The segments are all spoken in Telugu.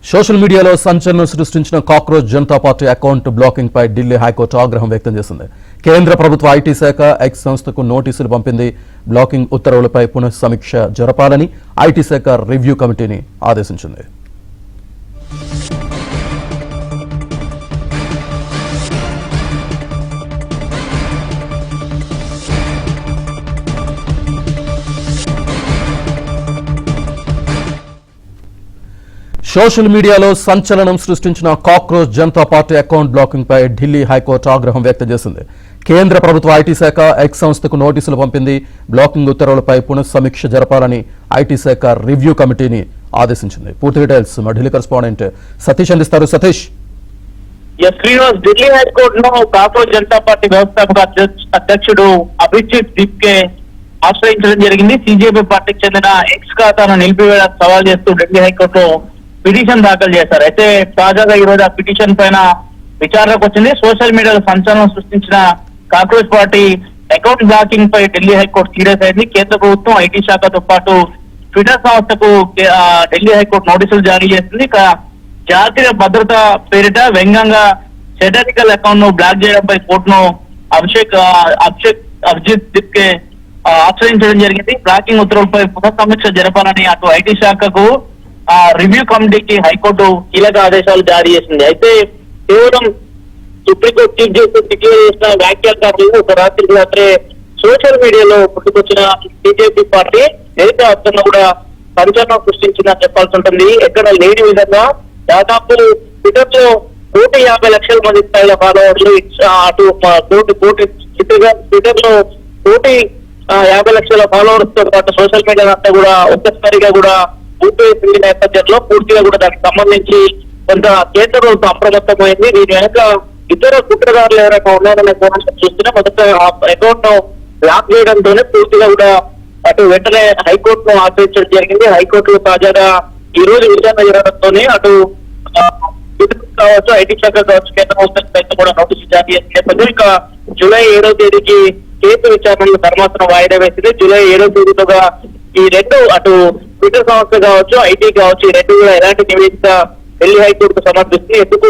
సోషల్ మీడియాలో సంచలనం సృష్టించిన cockroach Janata party account blocking పై ఢిల్లీ హైకోర్టు ఆగ్రహం వ్యక్తం చేసింది. కేంద్ర ప్రభుత్వ ఐటీ శాఖ ఎక్స్ సంస్థకు నోటీసులు పంపింది. బ్లాకింగ్ ఉత్తర్వులపై పునఃసమీక్ష జరపాలని ఐటీ శాఖ రివ్యూ కమిటీని ఆదేశించింది. సోషల్ మీడియాలో సంచలనం సృష్టించిన cockroach Janata party account blocking పై ఢిల్లీ హైకోర్టు ఆగ్రహం వ్యక్తం చేసింది. కేంద్ర ప్రభుత్వ ఐటీ శాఖ ఎక్స్ సంస్థకు నోటీసులు పంపింది. బ్లాకింగ్ ఉత్తర్వులపై పునఃసమీక్ష జరపాలని ఐటీ శాఖ రివ్యూ కమిటీని ఆదేశించింది. పూర్తి డీటెయిల్స్ మా ఢిల్లీ కరెస్పాండెంట్ సతీష్ అందిస్తారు. సతీష్, శ్రీనివాస్, ఢిల్లీ హైకోర్టును కాక్రోచ్ జనతా పార్టీ వ్యవస్థాపక అధ్యక్షుడు అభిజిత్ దీప్కే ఆశ్రయించడం జరిగింది. సిజేపీ పార్టీకి చెందిన ఎక్స్ ఖాతాను నిలిపివేయడానికి సవాల్ చేస్తూ ఢిల్లీ హైకోర్టు పిటిషన్ దాఖలు చేశారు. అయితే తాజాగా ఈ రోజు ఆ పిటిషన్ పైన విచారణకు వచ్చింది. సోషల్ మీడియాలో సంచలనం సృష్టించిన కాక్రోచ్ పార్టీ అకౌంట్ బ్లాకింగ్ పై ఢిల్లీ హైకోర్టు సీరియస్ అయింది. కేంద్ర ప్రభుత్వం ఐటీ శాఖతో పాటు ట్విట్టర్ సంస్థకు ఢిల్లీ హైకోర్టు నోటీసులు జారీ చేసింది. ఇక జాతీయ భద్రత పేరిట వ్యంగ్యంగా సెటారికల్ అకౌంట్ ను బ్లాక్ చేయడంపై కోర్టును అభిజిత్ దీప్కే ఆశ్రయించడం జరిగింది. బ్లాకింగ్ ఉత్తర్వులపై పునఃసమీక్ష జరపాలని అటు ఐటీ శాఖకు రివ్యూ కమిటీకి హైకోర్టు కీలక ఆదేశాలు జారీ చేసింది. అయితే కేవలం సుప్రీంకోర్టు చీఫ్ జస్టిస్ డిక్లేర్ చేసిన వ్యాఖ్యలు ఒక రాత్రికి రాత్రే సోషల్ మీడియాలో పుట్టుకొచ్చిన బీజేపీ పార్టీ దేశవ్యాప్తంగా కూడా సంచలనం సృష్టించిందని చెప్పాల్సి ఉంటుంది. ఎక్కడ లేని విధంగా దాదాపు ట్విట్టర్ లో 150 లక్షల మంది స్థాయిలో ఫాలోవర్లు, అటు ట్విట్టర్ లో 150 లక్షల ఫాలోవర్స్ తో పాటు సోషల్ మీడియా అంతా కూడా ఒక్కసారిగా కూడా ఊపేసింది నేపథ్యంలో పూర్తిగా కూడా దానికి సంబంధించి కొంత కేంద్ర ప్రభుత్వం అప్రమత్తమైంది. దీని వెనక ఇతర కుట్రదారులు ఎవరైనా ఉన్నారనే కోణంలో చూస్తున్నా మొదట అకౌంట్ ను బ్లాక్ చేయడంతోనే పూర్తిగా కూడా అటు వెంటనే హైకోర్టును ఆశ్రయించడం జరిగింది. హైకోర్టులో తాజాగా ఈ రోజు విచారణ జరగడంతోనే అటు కావచ్చు, ఐటీ శాఖ కావచ్చు, కేంద్ర ప్రభుత్వం కూడా నోటీసులు జారీ చేసిన నేపథ్యం ఇక జూలై 7వ తేదీకి కేసు విచారణలో ధర్మాసనం వాయిదా వేసింది. జూలై 7వ తేదీలోగా ఈ రెండు అటు ట్విట్టర్ సంస్థ కావచ్చు, ఐటీ కావచ్చు, ఈ రెండు కూడా ఎలాంటి నివేదిక ఢిల్లీ హైకోర్టుకు సమర్పిస్తుంది, ఎందుకు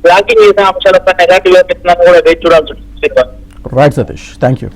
బ్లాకింగ్ చేసిన అంశాలపై ఎలాంటి వివరిస్తున్నారని కూడా వేచి చూడాల్సి ఉంటుంది. Right Satish, thank you.